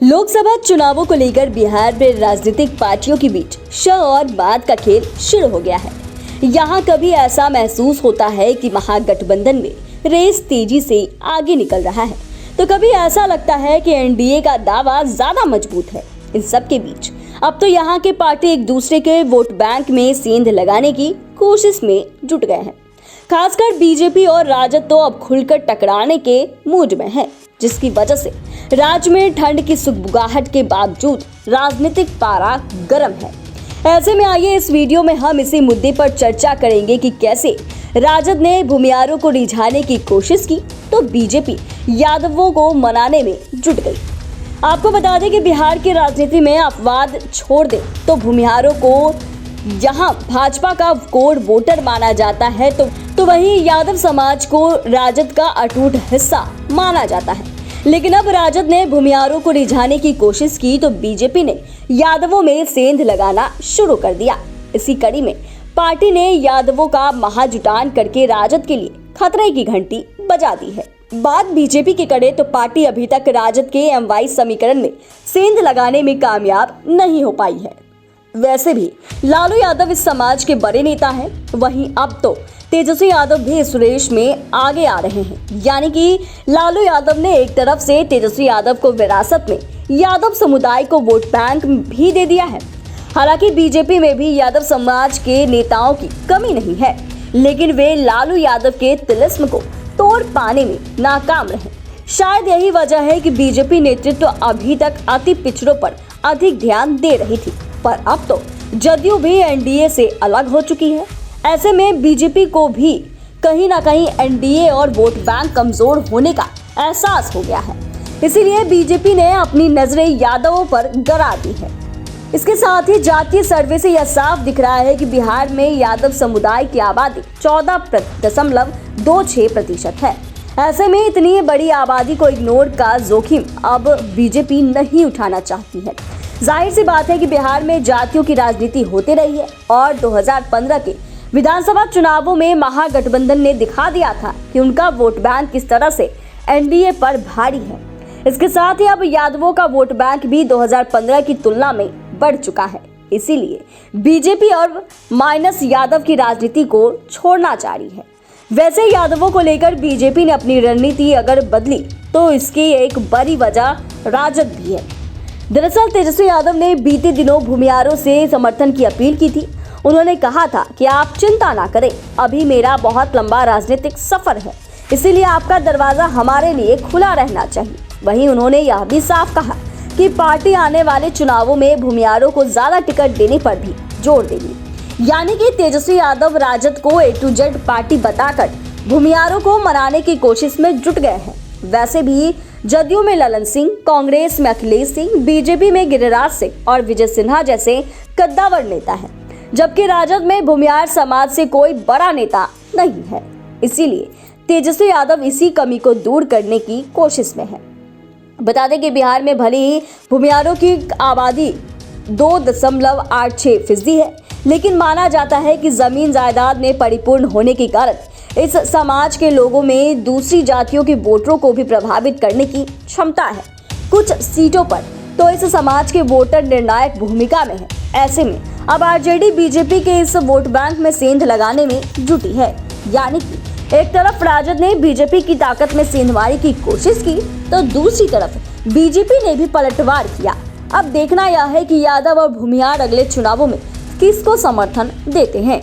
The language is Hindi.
लोकसभा चुनावों को लेकर बिहार में राजनीतिक पार्टियों के बीच श और बात का खेल शुरू हो गया है। यहाँ कभी ऐसा महसूस होता है कि महागठबंधन में रेस तेजी से आगे निकल रहा है, तो कभी ऐसा लगता है कि एनडीए का दावा ज्यादा मजबूत है। इन सब के बीच अब तो यहाँ के पार्टी एक दूसरे के वोट बैंक में सेंध लगाने की कोशिश में जुट गए हैं। खासकर बीजेपी और राजद तो अब खुलकर टकराने के मूड में है, जिसकी वजह से राज्य में ठंड की सुगबुगाहट के बावजूद राजनीतिक पारा गर्म है। ऐसे में आइए इस वीडियो में हम इसी मुद्दे पर चर्चा करेंगे कि कैसे राजद ने भूमिहारों को रिझाने की कोशिश की तो बीजेपी यादवों को मनाने में जुट गई। आपको बता दें कि बिहार की राजनीति में अपवाद छोड़ दें तो भूमिहारों को यहाँ भाजपा का कोर वोटर माना जाता है, तो वहीं यादव समाज को राजद का अटूट हिस्सा माना जाता है। लेकिन अब राजद ने भूमिहारों को रिझाने की कोशिश की तो बीजेपी ने यादवों में सेंध लगाना शुरू कर दिया। इसी कड़ी में पार्टी ने यादवों का महाजुटान करके राजद के लिए खतरे की घंटी बजा दी है। बात बीजेपी के करे तो पार्टी अभी तक राजद के एमवाई समीकरण में सेंध लगाने में कामयाब नहीं हो पाई है। वैसे भी लालू यादव इस समाज के बड़े नेता हैं, वहीं अब तो तेजस्वी यादव भी इस रेस में आगे आ रहे हैं। यानी कि लालू यादव ने एक तरफ से तेजस्वी यादव को विरासत में यादव समुदाय को वोट बैंक भी दे दिया है। हालांकि बीजेपी में भी यादव समाज के नेताओं की कमी नहीं है, लेकिन वे लालू यादव के तिलिस्म को तोड़ पाने में नाकाम रहे। शायद यही वजह है कि बीजेपी नेतृत्व अभी तक अति पिछड़ों पर अधिक ध्यान दे रही थी, पर अब तो जदयू भी एनडीए से अलग हो चुकी है। ऐसे में बीजेपी को भी कहीं ना कहीं एनडीए और वोट बैंक कमजोर होने का एहसास हो गया है। इसीलिए बीजेपी ने अपनी नजरें यादवों पर गड़ा दी है। इसके साथ ही जातीय सर्वे से यह साफ दिख रहा है कि बिहार में यादव समुदाय की आबादी 14.26% है। ऐसे में इतनी बड़ी आबादी को इग्नोर का जोखिम अब बीजेपी नहीं उठाना चाहती है। जाहिर सी बात है कि बिहार में जातियों की राजनीति होती रही है और 2015 के विधानसभा चुनावों में महागठबंधन ने दिखा दिया था कि उनका वोट बैंक किस तरह से एनडीए पर भारी है। इसके साथ ही अब यादवों का वोट बैंक भी 2015 की तुलना में बढ़ चुका है। इसीलिए बीजेपी और माइनस यादव की राजनीति को छोड़ना जारी है। वैसे यादवों को लेकर बीजेपी ने अपनी रणनीति अगर बदली तो इसकी एक बड़ी वजह राजद भी है। दरअसल तेजस्वी यादव ने बीते दिनों भूमिहारों से समर्थन की अपील की थी। उन्होंने कहा था कि आप चिंता ना करें, अभी मेरा बहुत लंबा राजनीतिक सफर है, इसीलिए आपका दरवाजा हमारे लिए खुला रहना चाहिए। वहीं उन्होंने यह भी साफ कहा कि पार्टी आने वाले चुनावों में भूमिहारों को ज्यादा टिकट देने पर भी जोर देगी। यानी कि तेजस्वी यादव राजद को A to Z पार्टी बताकर भूमिहारों को मनाने की कोशिश में जुट गए हैं। वैसे भी जदयू में ललन सिंह, कांग्रेस में अखिलेश सिंह, बीजेपी में गिरिराज सिंह और विजय सिन्हा जैसे कद्दावर नेता हैं, जबकि राजद में भूमिहार समाज से कोई बड़ा नेता नहीं है। इसीलिए तेजस्वी यादव इसी कमी को दूर करने की कोशिश में है। बता दें कि बिहार में भले ही भूमिहारों की आबादी 2.86% है, लेकिन माना जाता है कि जमीन जायदाद में परिपूर्ण होने के कारण इस समाज के लोगों में दूसरी जातियों के वोटरों को भी प्रभावित करने की क्षमता है। कुछ सीटों पर तो इस समाज के वोटर निर्णायक भूमिका में है। ऐसे में अब आरजेडी बीजेपी के इस वोट बैंक में सेंध लगाने में जुटी है। यानी कि एक तरफ राजद ने बीजेपी की ताकत में सेंधमारी की कोशिश की तो दूसरी तरफ बीजेपी ने भी पलटवार किया। अब देखना यह है कि यादव और भूमिहार अगले चुनावों में किसको समर्थन देते हैं।